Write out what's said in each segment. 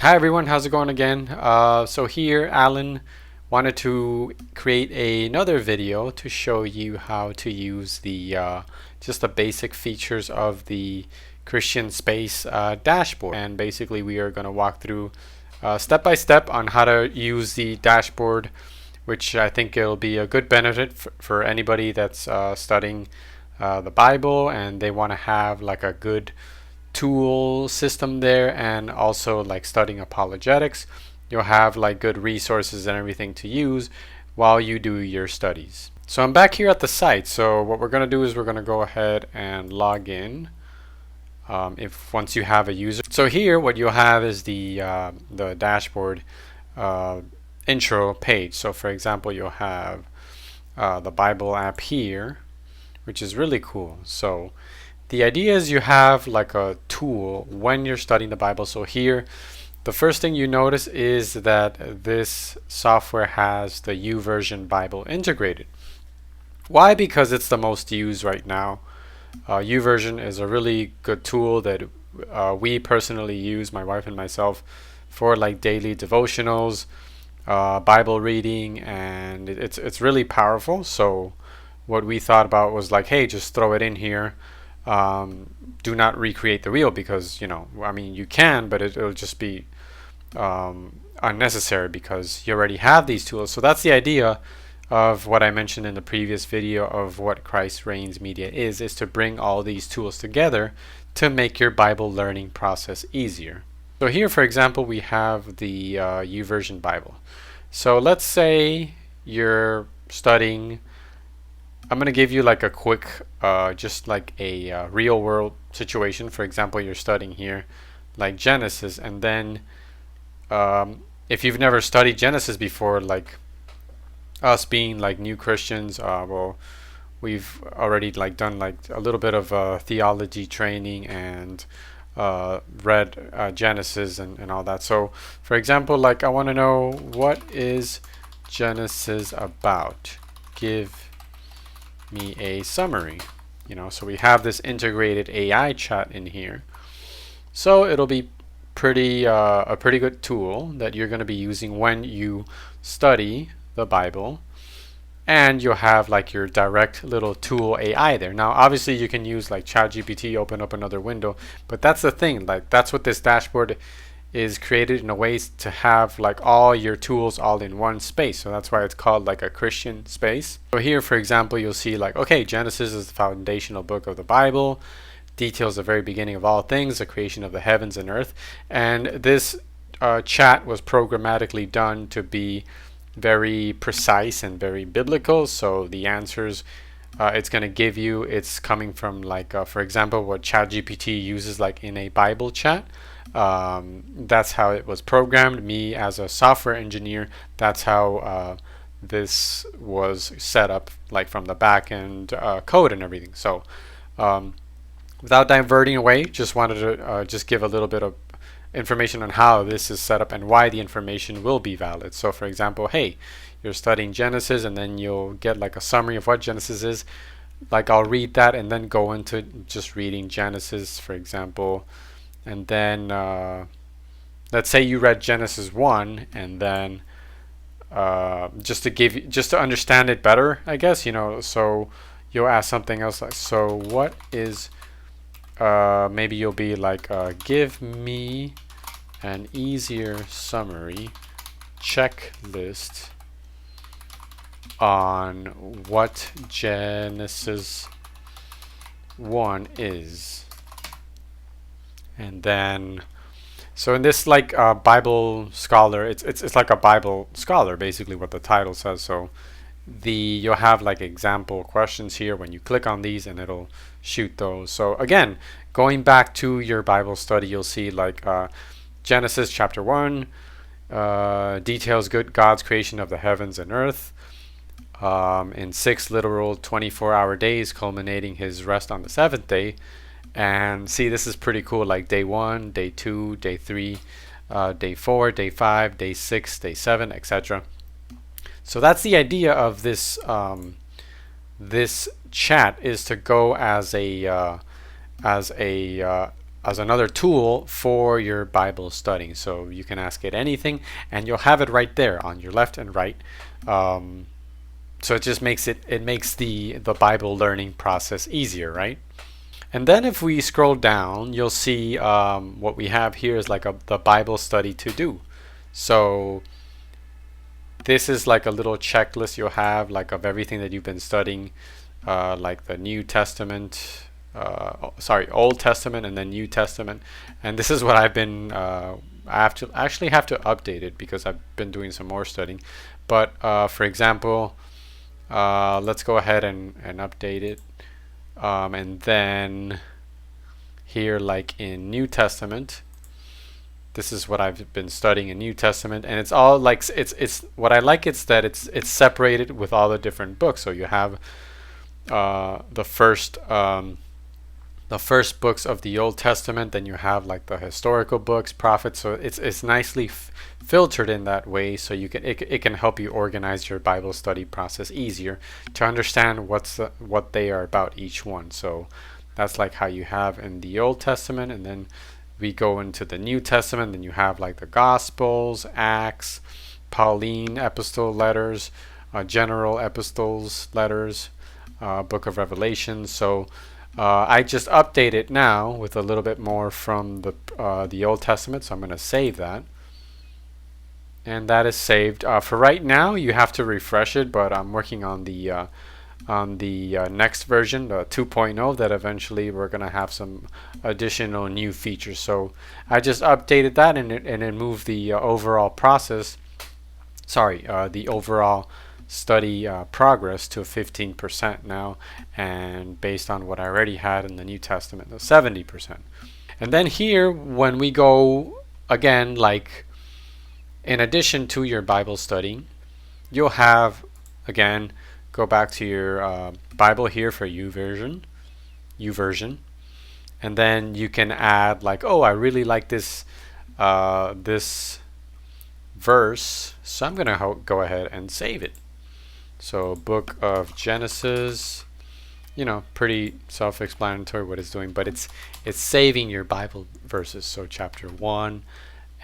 Hi everyone, how's it going again? So here Alan wanted to create another video to show you how to use the just the basic features of the Christian Space dashboard. And basically we are going to walk through step by step on how to use the dashboard, which I think it'll be a good benefit for anybody that's studying the Bible and they want to have like a good tool system there, and also like studying apologetics, you'll have like good resources and everything to use while you do your studies. So I'm back here at the site. So what we're going to do is we're going to go ahead and log in if once you have a user. So here what you'll have is the dashboard intro page. So for example, you'll have the Bible app here, which is really cool. So the idea is you have like a tool when you're studying the Bible. So here, the first thing you notice is that this software has the YouVersion Bible integrated. Why? Because it's the most used right now. YouVersion is a really good tool that we personally use, my wife and myself, for like daily devotionals, Bible reading, and it's really powerful. So what we thought about was like, hey, just throw it in here. Do not recreate the wheel, because I mean you can, but it'll just be unnecessary because you already have these tools. So that's the idea of what I mentioned in the previous video of what Christ Reigns Media is to bring all these tools together to make your Bible learning process easier. So here, for example, we have the YouVersion Bible. So let's say you're studying. I'm going to give you like a quick, just like a real world situation. For example, you're studying here like Genesis, and then if you've never studied Genesis before, like us being like new Christians, well, we've already like done like a little bit of theology training and read Genesis and all that. So for example, like I want to know, what is Genesis about? Give me a summary. So we have this integrated AI chat in here, so it'll be a pretty good tool that you're going to be using when you study the Bible, and you'll have like your direct little tool AI there. Now obviously you can use like ChatGPT, open up another window, but that's the thing, like that's what this dashboard is created in a way to have like all your tools all in one space. So that's why it's called like a Christian space. So here, for example, you'll see like, okay, Genesis is the foundational book of the Bible, details the very beginning of all things, the creation of the heavens and earth. And this chat was programmatically done to be very precise and very biblical. So the answers it's going to give you, it's coming from like for example, what ChatGPT uses like in a Bible chat. That's how it was programmed. Me as a software engineer, that's how this was set up, like from the back end code and everything. So without diverting away, just wanted to just give a little bit of information on how this is set up and why the information will be valid. So for example, hey, you're studying Genesis, and then you'll get like a summary of what Genesis is. Like I'll read that and then go into just reading Genesis, for example. And then let's say you read Genesis 1, and then just to understand it better, I guess, so you'll ask something else like, so what is maybe you'll be like, give me an easier summary checklist on what Genesis 1 is. And then, so in this like Bible scholar, it's like a Bible scholar, basically what the title says. So you'll have like example questions here when you click on these, and it'll shoot those. So again, going back to your Bible study, you'll see like Genesis chapter 1 details God's creation of the heavens and earth in 6 literal 24-hour days, culminating his rest on the 7th day. And see, this is pretty cool, like day 1, day 2, day 3, day 4, day 5, day 6, day 7, etc. So that's the idea of this this chat, is to go as a as another tool for your Bible studying. So you can ask it anything, and you'll have it right there on your left and right. So it just makes it makes the Bible learning process easier, right? And then if we scroll down, you'll see what we have here is like the Bible study to do. So this is like a little checklist you'll have like of everything that you've been studying, like the New Testament, Old Testament and then New Testament. And this is what I've been, I actually have to update it because I've been doing some more studying. But for example, let's go ahead and update it. And then here, like in New Testament, this is what I've been studying in New Testament, and it's all like it's what I like. It's that it's separated with all the different books. So you have the first books of the Old Testament, then you have like the historical books, prophets. So it's nicely filtered in that way, so you can it can help you organize your Bible study process easier to understand what they are about each one. So that's like how you have in the Old Testament, and then we go into the New Testament, then you have like the Gospels, Acts, Pauline epistle letters, general epistles, letters, book of Revelation. So I just update it now with a little bit more from the Old Testament, so I'm going to save that. And that is saved. For right now, you have to refresh it, but I'm working on the next version, the 2.0, that eventually we're going to have some additional new features. So I just updated that, and it moved the overall process, the overall study progress to 15% now, and based on what I already had in the New Testament, the 70%. And then here, when we go again, like in addition to your Bible studying, you'll have, again, go back to your Bible here for YouVersion, and then you can add like, oh, I really like this this verse, so I'm gonna go ahead and save it. So book of Genesis, pretty self-explanatory what it's doing, but it's saving your Bible verses. So chapter 1,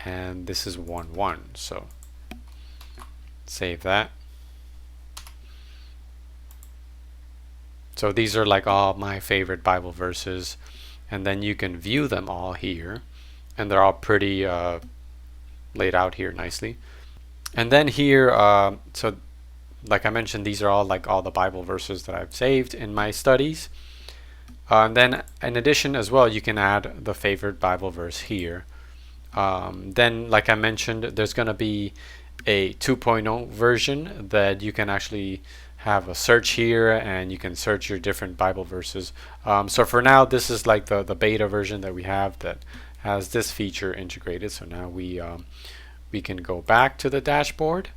and this is 1:1. So save that. So these are like all my favorite Bible verses, and then you can view them all here, and they're all pretty laid out here nicely. And then here, so like I mentioned, these are all like all the Bible verses that I've saved in my studies. And then in addition as well, you can add the favorite Bible verse here. Then, like I mentioned, there's going to be a 2.0 version that you can actually have a search here, and you can search your different Bible verses. So for now, this is like the beta version that we have that has this feature integrated. So now we can go back to the dashboard,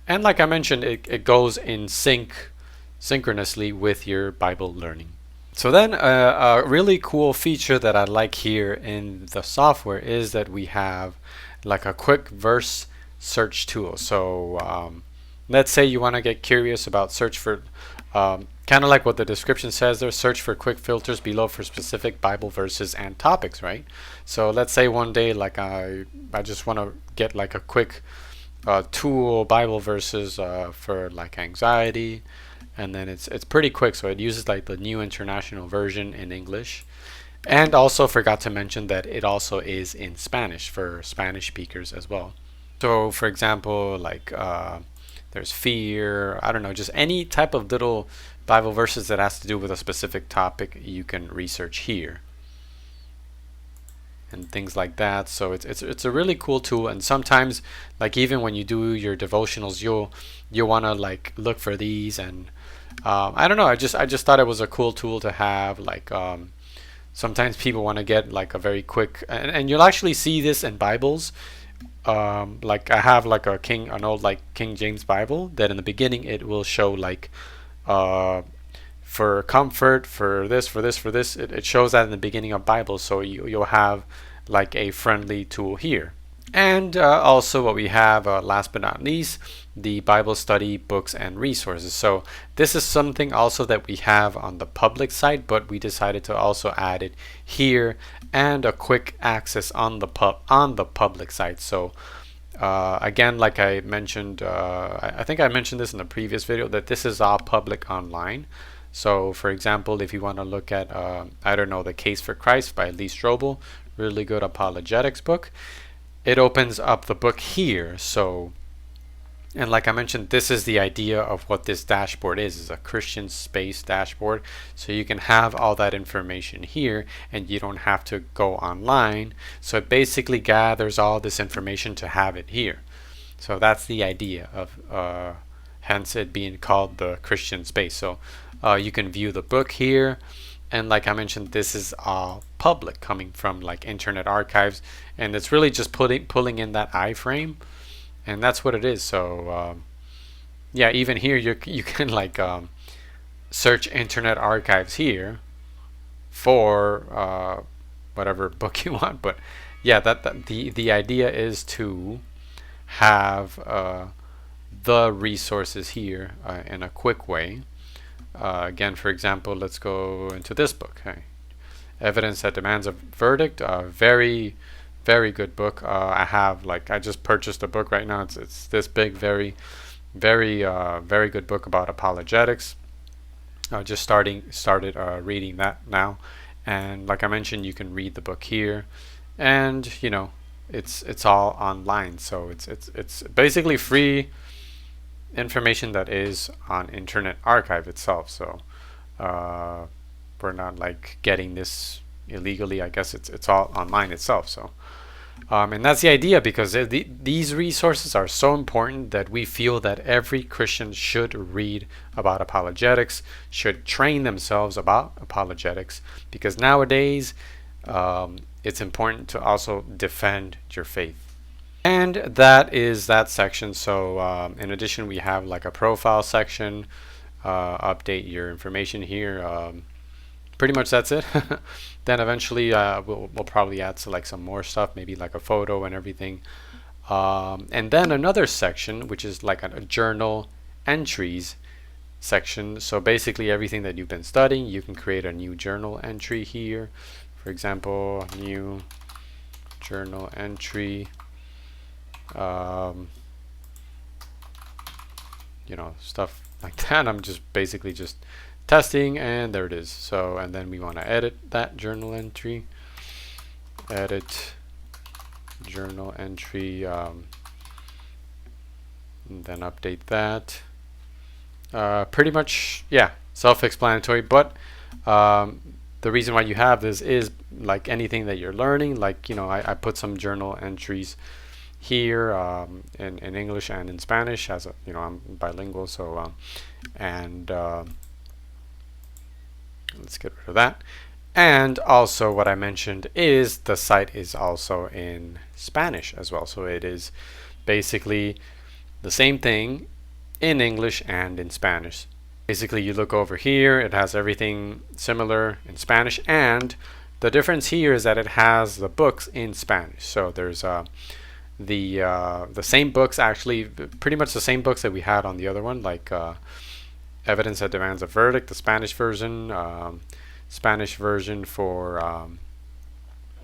and like I mentioned, it goes in synchronously with your Bible learning. So then a really cool feature that I like here in the software is that we have like a quick verse search tool. So let's say you want to get curious about search for, kind of like what the description says there, search for quick filters below for specific Bible verses and topics, right? So let's say one day like I just want to get like a quick tool Bible verses for like anxiety, and then it's pretty quick, so it uses like the New International Version in English. And also forgot to mention that it also is in Spanish for Spanish speakers as well. So for example, like there's fear, I don't know, just any type of little Bible verses that has to do with a specific topic, you can research here and things like that. So it's a really cool tool. And sometimes, like even when you do your devotionals, you'll want to like look for these, and I don't know, I just thought it was a cool tool to have. Like sometimes people want to get like a very quick, and you'll actually see this in Bibles. Like I have like an old like King James Bible that in the beginning it will show like for comfort, for this, it shows that in the beginning of Bible. So you'll have like a friendly tool here. And also what we have, last but not least, the Bible study books and resources. So this is something also that we have on the public site, but we decided to also add it here, and a quick access on the public site. So again, like I mentioned, I think I mentioned this in the previous video, that this is all public online. So for example, if you want to look at I don't know, The Case for Christ by Lee Strobel, really good apologetics book, it opens up the book here. So, and like I mentioned, this is the idea of what this dashboard is a Christian space dashboard. So you can have all that information here and you don't have to go online. So it basically gathers all this information to have it here. So that's the idea of hence it being called the Christian space. So you can view the book here. And like I mentioned, this is all public, coming from like Internet Archives, and it's really just pulling in that iframe, and that's what it is. So yeah, even here you can like search Internet Archives here for whatever book you want. But yeah, the idea is to have the resources here in a quick way. Again, for example, let's go into this book. Okay. Evidence That Demands a Verdict. Very, very good book. I just purchased a book right now. It's this big, very good book about apologetics. Just started reading that now, and like I mentioned, you can read the book here, and you know, it's all online. So it's basically free information that is on Internet Archive itself. So we're not like getting this illegally. I guess it's all online itself. So and that's the idea, because these resources are so important that we feel that every Christian should read about apologetics, should train themselves about apologetics, because nowadays it's important to also defend your faith. And that is that section. So in addition, we have like a profile section, update your information here. Pretty much that's it. Then eventually we'll probably add to like some more stuff, maybe like a photo and everything. And then another section, which is like a journal entries section. So basically everything that you've been studying, you can create a new journal entry here. For example, new journal entry. You know, stuff like that. I'm just basically just testing, and there it is. So, and then we want to edit that journal entry. Edit journal entry, and then update that. Pretty much, yeah, self-explanatory. But the reason why you have this is like anything that you're learning. Like, you know, I put some journal entries here in English and in Spanish, as a, you know, I'm bilingual. So and let's get rid of that. And also what I mentioned is the site is also in Spanish as well. So it is basically the same thing in English and in Spanish. Basically, you look over here, it has everything similar in Spanish, and the difference here is that it has the books in Spanish. So there's the same books, actually pretty much the same books that we had on the other one, like Evidence That Demands a Verdict, the Spanish version for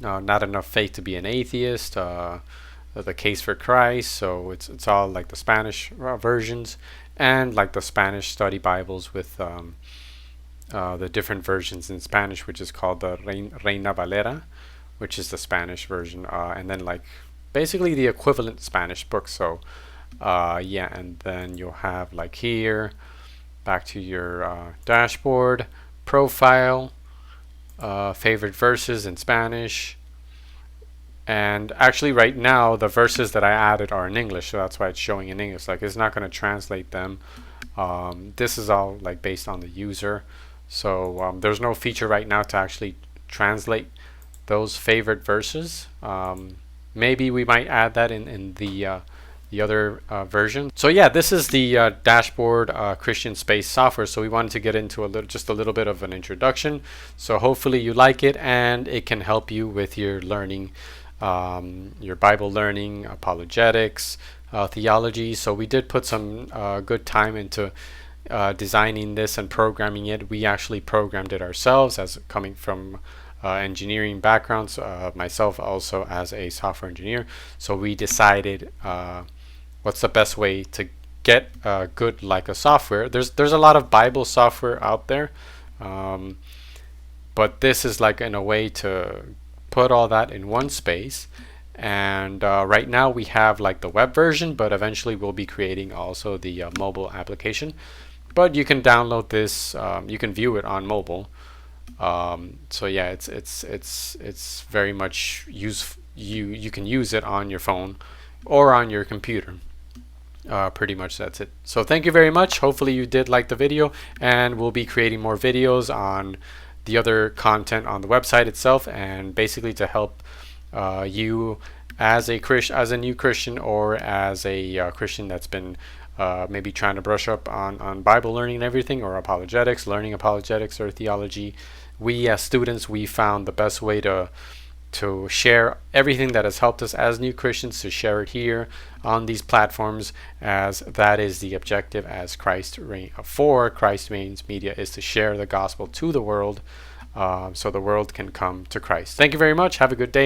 Not Enough Faith to Be an Atheist, The Case for Christ. So it's all like the Spanish versions, and like the Spanish study Bibles with the different versions in Spanish, which is called the Reina Valera, which is the Spanish version, and then like basically the equivalent Spanish book. So yeah, and then you'll have like here, back to your dashboard, profile, favorite verses in Spanish. And actually right now the verses that I added are in English, so that's why it's showing in English. Like, it's not going to translate them. This is all like based on the user. So there's no feature right now to actually translate those favorite verses. Maybe we might add that in the other version. So yeah, this is the dashboard Christian Space software. So we wanted to get into just a little bit of an introduction. So hopefully you like it and it can help you with your learning your Bible learning, apologetics, theology. So we did put some good time into designing this and programming it. We actually programmed it ourselves, as coming from engineering backgrounds, myself also as a software engineer. So we decided what's the best way to get good Leica software. There's a lot of Bible software out there, but this is like in a way to put all that in one space. And right now we have like the web version, but eventually we'll be creating also the mobile application. But you can download this, you can view it on mobile. So yeah, it's very much you can use it on your phone or on your computer. Pretty much that's it. So thank you very much. Hopefully you did like the video, and we'll be creating more videos on the other content on the website itself, and basically to help you as a new Christian, or as a Christian that's been maybe trying to brush up on Bible learning and everything, or apologetics, learning apologetics or theology. We as students, we found the best way to share everything that has helped us as new Christians, to share it here on these platforms, as that is the objective as Christ Reigns Media, is to share the gospel to the world, so the world can come to Christ. Thank you very much. Have a good day.